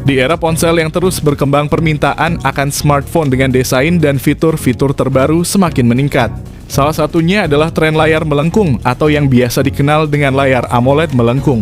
Di era ponsel yang terus berkembang, permintaan akan smartphone dengan desain dan fitur-fitur terbaru semakin meningkat. Salah satunya adalah tren layar melengkung atau yang biasa dikenal dengan layar AMOLED melengkung.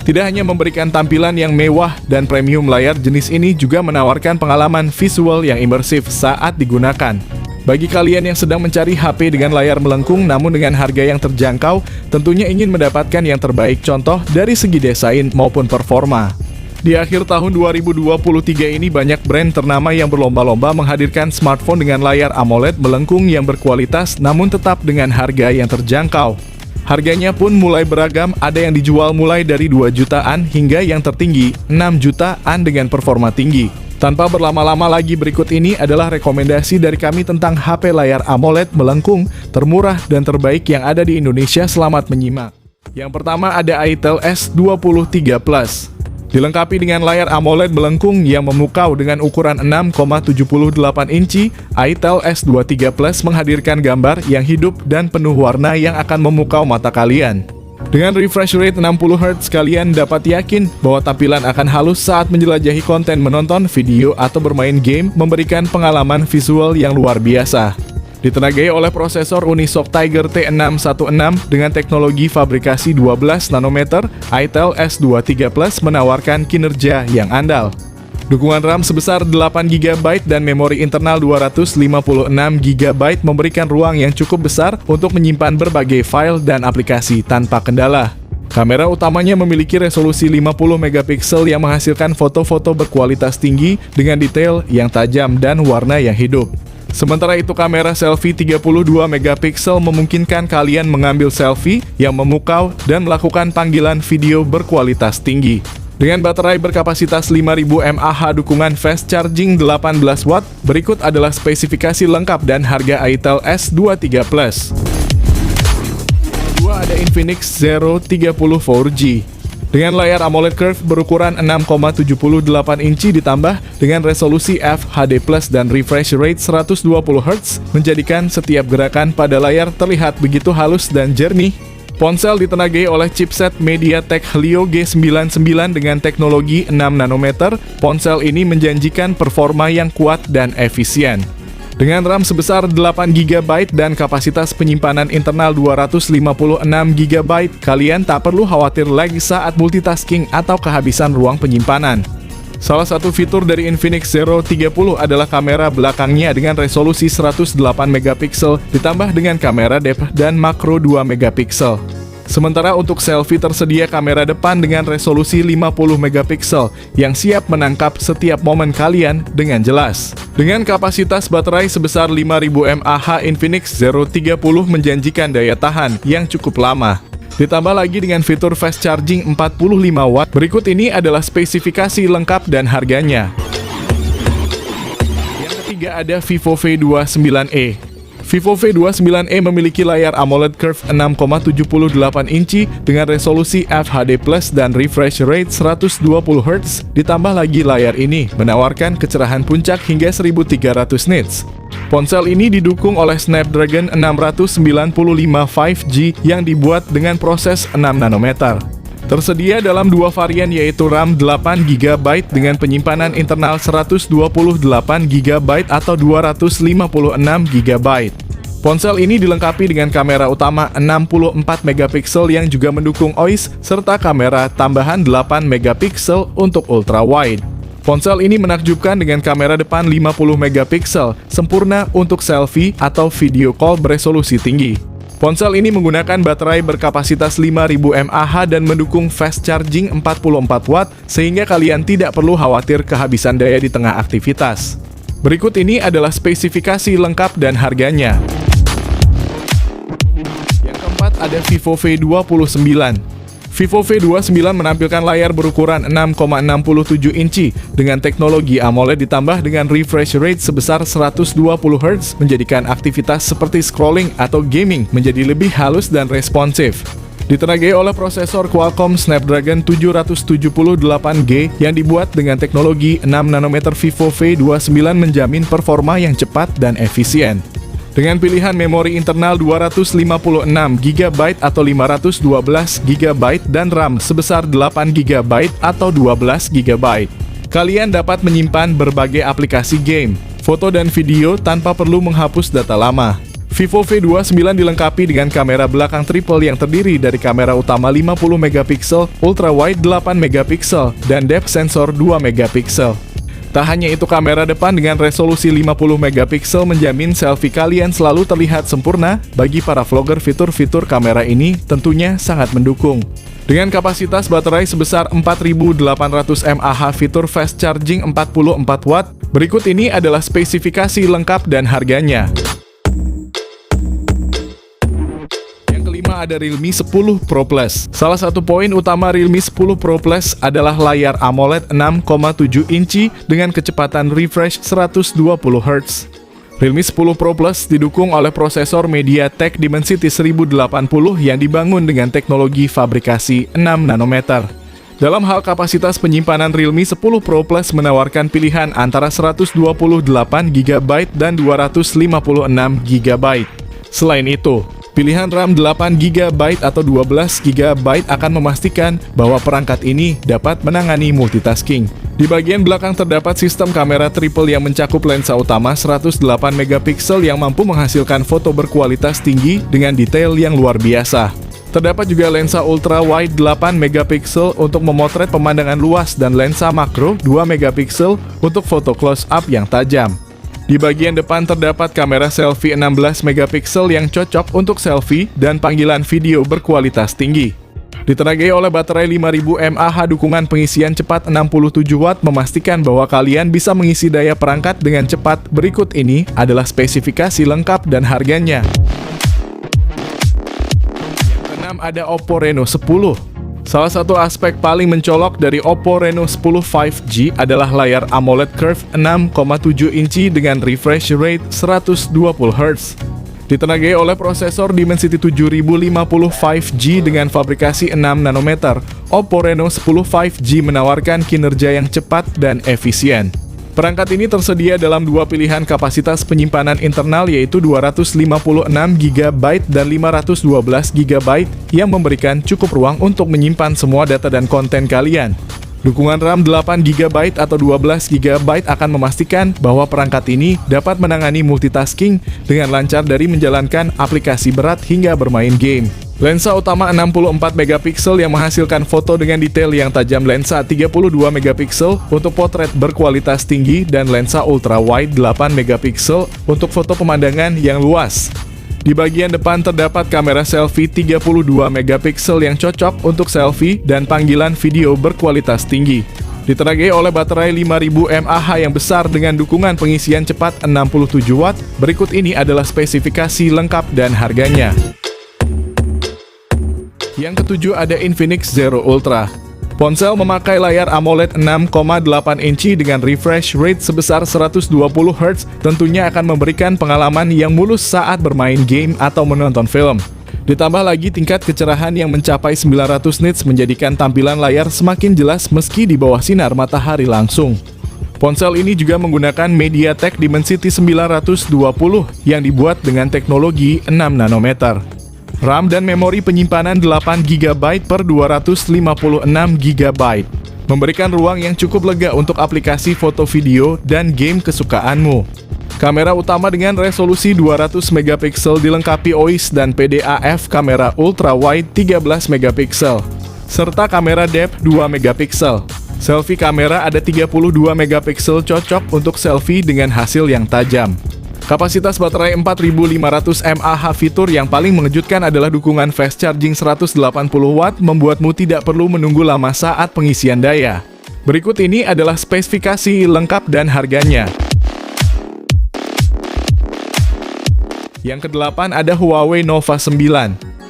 Tidak hanya memberikan tampilan yang mewah dan premium, layar jenis ini juga menawarkan pengalaman visual yang imersif saat digunakan. Bagi kalian yang sedang mencari HP dengan layar melengkung namun dengan harga yang terjangkau, tentunya ingin mendapatkan yang terbaik contoh dari segi desain maupun performa. Di akhir tahun 2023 ini banyak brand ternama yang berlomba-lomba menghadirkan smartphone dengan layar AMOLED melengkung yang berkualitas namun tetap dengan harga yang terjangkau. Harganya pun mulai beragam, ada yang dijual mulai dari 2 jutaan hingga yang tertinggi 6 jutaan dengan performa tinggi. Tanpa berlama-lama lagi, berikut ini adalah rekomendasi dari kami tentang HP layar AMOLED melengkung termurah dan terbaik yang ada di Indonesia. Selamat menyimak. Yang pertama ada ITEL S23 Plus. Dilengkapi dengan layar AMOLED melengkung yang memukau dengan ukuran 6,78 inci, ITEL S23 Plus menghadirkan gambar yang hidup dan penuh warna yang akan memukau mata kalian. Dengan refresh rate 60Hz, kalian dapat yakin bahwa tampilan akan halus saat menjelajahi konten, menonton video, atau bermain game, memberikan pengalaman visual yang luar biasa. Ditenagai oleh prosesor Unisoc Tiger T616 dengan teknologi fabrikasi 12 nanometer, ITEL S23 Plus menawarkan kinerja yang andal. Dukungan RAM sebesar 8GB dan memori internal 256GB memberikan ruang yang cukup besar untuk menyimpan berbagai file dan aplikasi tanpa kendala. Kamera utamanya memiliki resolusi 50MP yang menghasilkan foto-foto berkualitas tinggi dengan detail yang tajam dan warna yang hidup. Sementara itu, kamera selfie 32MP memungkinkan kalian mengambil selfie yang memukau dan melakukan panggilan video berkualitas tinggi. Dengan baterai berkapasitas 5000 mAh, dukungan fast charging 18 watt, berikut adalah spesifikasi lengkap dan harga ITEL S23 Plus. Kedua ada Infinix Zero 30 4G. Dengan layar AMOLED curve berukuran 6,78 inci ditambah dengan resolusi FHD+ dan refresh rate 120Hz, menjadikan setiap gerakan pada layar terlihat begitu halus dan jernih. Ponsel ditenagai oleh chipset MediaTek Helio G99 dengan teknologi 6 nanometer. Ponsel ini menjanjikan performa yang kuat dan efisien. Dengan RAM sebesar 8GB dan kapasitas penyimpanan internal 256GB, kalian tak perlu khawatir lagi saat multitasking atau kehabisan ruang penyimpanan. Salah satu fitur dari Infinix Zero 30 adalah kamera belakangnya dengan resolusi 108MP ditambah dengan kamera depth dan makro 2MP. Sementara untuk selfie tersedia kamera depan dengan resolusi 50MP yang siap menangkap setiap momen kalian dengan jelas. Dengan kapasitas baterai sebesar 5000 mAh, Infinix Zero 30 menjanjikan daya tahan yang cukup lama. Ditambah lagi dengan fitur fast charging 45 watt. Berikut ini adalah spesifikasi lengkap dan harganya. Yang ketiga ada Vivo V29e. Vivo V29e memiliki layar AMOLED curve 6,78 inci dengan resolusi FHD+ dan refresh rate 120Hz. Ditambah lagi layar ini menawarkan kecerahan puncak hingga 1300 nits. Ponsel ini didukung oleh Snapdragon 695 5G yang dibuat dengan proses 6 nanometer. Tersedia dalam 2 varian yaitu RAM 8GB dengan penyimpanan internal 128GB atau 256GB. Ponsel ini dilengkapi dengan kamera utama 64MP yang juga mendukung OIS serta kamera tambahan 8MP untuk ultra wide. Ponsel ini menakjubkan dengan kamera depan 50MP, sempurna untuk selfie atau video call beresolusi tinggi. Ponsel ini menggunakan baterai berkapasitas 5000 mAh dan mendukung fast charging 44 watt sehingga kalian tidak perlu khawatir kehabisan daya di tengah aktivitas. Berikut ini adalah spesifikasi lengkap dan harganya. Yang keempat ada Vivo V29. Vivo V29 menampilkan layar berukuran 6,67 inci dengan teknologi AMOLED ditambah dengan refresh rate sebesar 120Hz, menjadikan aktivitas seperti scrolling atau gaming menjadi lebih halus dan responsif. Ditenagai oleh prosesor Qualcomm Snapdragon 778G yang dibuat dengan teknologi 6 nanometer, Vivo V29 menjamin performa yang cepat dan efisien. Dengan pilihan memori internal 256GB atau 512GB dan RAM sebesar 8GB atau 12GB. Kalian dapat menyimpan berbagai aplikasi game, foto dan video tanpa perlu menghapus data lama. Vivo V29 dilengkapi dengan kamera belakang triple yang terdiri dari kamera utama 50 megapiksel, ultra wide 8 megapiksel, dan depth sensor 2 megapiksel. Tak hanya itu, kamera depan dengan resolusi 50 megapiksel menjamin selfie kalian selalu terlihat sempurna. Bagi para vlogger, fitur-fitur kamera ini tentunya sangat mendukung. Dengan kapasitas baterai sebesar 4800 mAh, fitur fast charging 44 watt, berikut ini adalah spesifikasi lengkap dan harganya. Ada Realme 10 Pro Plus. Salah satu poin utama Realme 10 Pro Plus adalah layar AMOLED 6,7 inci dengan kecepatan refresh 120 Hz. Realme 10 Pro Plus didukung oleh prosesor MediaTek Dimensity 1080 yang dibangun dengan teknologi fabrikasi 6 nanometer. Dalam hal kapasitas penyimpanan, Realme 10 Pro Plus menawarkan pilihan antara 128 GB dan 256 GB. Selain itu, pilihan RAM 8 GB atau 12 GB akan memastikan bahwa perangkat ini dapat menangani multitasking. Di bagian belakang terdapat sistem kamera triple yang mencakup lensa utama 108 megapiksel yang mampu menghasilkan foto berkualitas tinggi dengan detail yang luar biasa. Terdapat juga lensa ultra wide 8 megapiksel untuk memotret pemandangan luas dan lensa makro 2 megapiksel untuk foto close up yang tajam. Di bagian depan terdapat kamera selfie 16 megapiksel yang cocok untuk selfie dan panggilan video berkualitas tinggi. Ditenagai oleh baterai 5000 mAh, dukungan pengisian cepat 67 watt memastikan bahwa kalian bisa mengisi daya perangkat dengan cepat. Berikut ini adalah spesifikasi lengkap dan harganya. Yang keenam ada Oppo Reno 10. Salah satu aspek paling mencolok dari Oppo Reno 10 5G adalah layar AMOLED Curve 6,7 inci dengan refresh rate 120 Hz. Ditenagai oleh prosesor Dimensity 7050 5G dengan fabrikasi 6 nanometer, Oppo Reno 10 5G menawarkan kinerja yang cepat dan efisien. Perangkat ini tersedia dalam dua pilihan kapasitas penyimpanan internal, yaitu 256 GB dan 512 GB yang memberikan cukup ruang untuk menyimpan semua data dan konten kalian. Dukungan RAM 8 GB atau 12 GB akan memastikan bahwa perangkat ini dapat menangani multitasking dengan lancar dari menjalankan aplikasi berat hingga bermain game. Lensa utama 64 megapiksel yang menghasilkan foto dengan detail yang tajam, lensa 32 megapiksel untuk potret berkualitas tinggi, dan lensa ultra wide 8 megapiksel untuk foto pemandangan yang luas. Di bagian depan terdapat kamera selfie 32 megapiksel yang cocok untuk selfie dan panggilan video berkualitas tinggi. Ditenagai oleh baterai 5000 mAh yang besar dengan dukungan pengisian cepat 67 watt. Berikut ini adalah spesifikasi lengkap dan harganya. Yang ketujuh ada Infinix Zero Ultra. Ponsel memakai layar AMOLED 6,8 inci dengan refresh rate sebesar 120 Hz tentunya akan memberikan pengalaman yang mulus saat bermain game atau menonton film. Ditambah lagi tingkat kecerahan yang mencapai 900 nits menjadikan tampilan layar semakin jelas meski di bawah sinar matahari langsung. Ponsel ini juga menggunakan MediaTek Dimensity 920 yang dibuat dengan teknologi 6 nanometer. RAM dan memori penyimpanan 8 GB per 256 GB, memberikan ruang yang cukup lega untuk aplikasi foto video dan game kesukaanmu. Kamera utama dengan resolusi 200 megapiksel dilengkapi OIS dan PDAF, kamera ultra wide 13 megapiksel, serta kamera depth 2 megapiksel. Selfie kamera ada 32 megapiksel, cocok untuk selfie dengan hasil yang tajam. Kapasitas baterai 4500 mAh. Fitur yang paling mengejutkan adalah dukungan fast charging 180 watt, membuatmu tidak perlu menunggu lama saat pengisian daya. Berikut ini adalah spesifikasi lengkap dan harganya. Yang kedelapan ada Huawei Nova 9.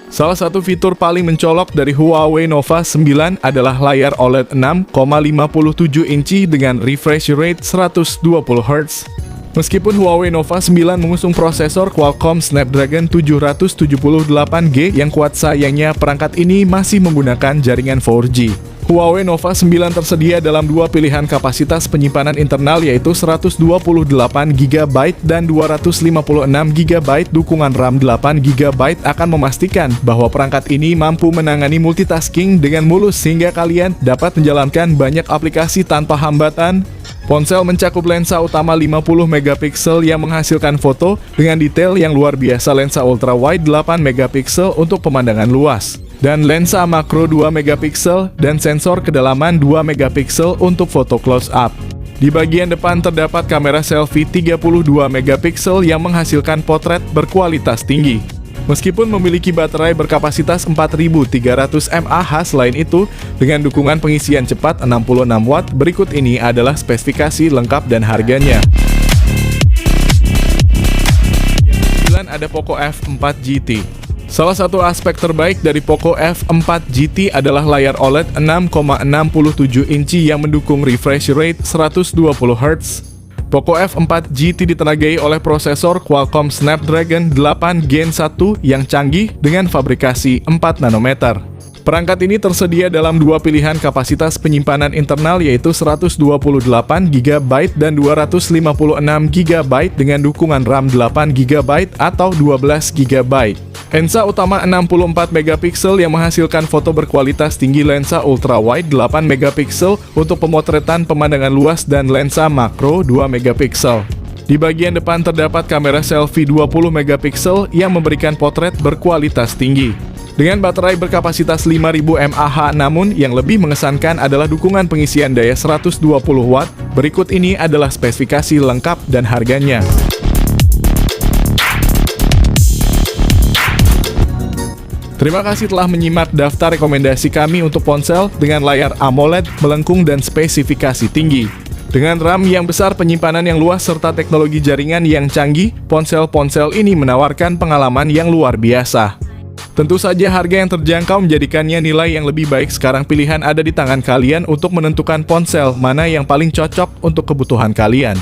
Salah satu fitur paling mencolok dari Huawei Nova 9 adalah layar OLED 6,57 inci dengan refresh rate 120 Hz. Meskipun Huawei Nova 9 mengusung prosesor Qualcomm Snapdragon 778G yang kuat, sayangnya perangkat ini masih menggunakan jaringan 4G. Huawei Nova 9 tersedia dalam dua pilihan kapasitas penyimpanan internal yaitu 128GB dan 256GB. Dukungan RAM 8GB akan memastikan bahwa perangkat ini mampu menangani multitasking dengan mulus sehingga kalian dapat menjalankan banyak aplikasi tanpa hambatan. Ponsel mencakup lensa utama 50MP yang menghasilkan foto dengan detail yang luar biasa, lensa ultra wide 8MP untuk pemandangan luas, dan lensa makro 2MP dan sensor kedalaman 2MP untuk foto close up. Di bagian depan terdapat kamera selfie 32MP yang menghasilkan potret berkualitas tinggi. Meskipun memiliki baterai berkapasitas 4300 mAh, selain itu, dengan dukungan pengisian cepat 66 Watt, berikut ini adalah spesifikasi lengkap dan harganya. Yang 9 ada Poco F4 GT. Salah satu aspek terbaik dari Poco F4 GT adalah layar OLED 6,67 inci yang mendukung refresh rate 120Hz. Poco F4 GT ditenagai oleh prosesor Qualcomm Snapdragon 8 Gen 1 yang canggih dengan fabrikasi 4 nanometer. Perangkat ini tersedia dalam dua pilihan kapasitas penyimpanan internal yaitu 128GB dan 256GB dengan dukungan RAM 8GB atau 12GB. Lensa utama 64MP yang menghasilkan foto berkualitas tinggi, lensa ultra wide 8MP untuk pemotretan pemandangan luas, dan lensa makro 2MP. Di bagian depan terdapat kamera selfie 20MP yang memberikan potret berkualitas tinggi. Dengan baterai berkapasitas 5000 mAh, namun yang lebih mengesankan adalah dukungan pengisian daya 120W. Berikut ini adalah spesifikasi lengkap dan harganya. Terima kasih telah menyimak daftar rekomendasi kami untuk ponsel dengan layar AMOLED melengkung dan spesifikasi tinggi. Dengan RAM yang besar, penyimpanan yang luas, serta teknologi jaringan yang canggih, ponsel-ponsel ini menawarkan pengalaman yang luar biasa. Tentu saja harga yang terjangkau menjadikannya nilai yang lebih baik. Sekarang pilihan ada di tangan kalian untuk menentukan ponsel mana yang paling cocok untuk kebutuhan kalian.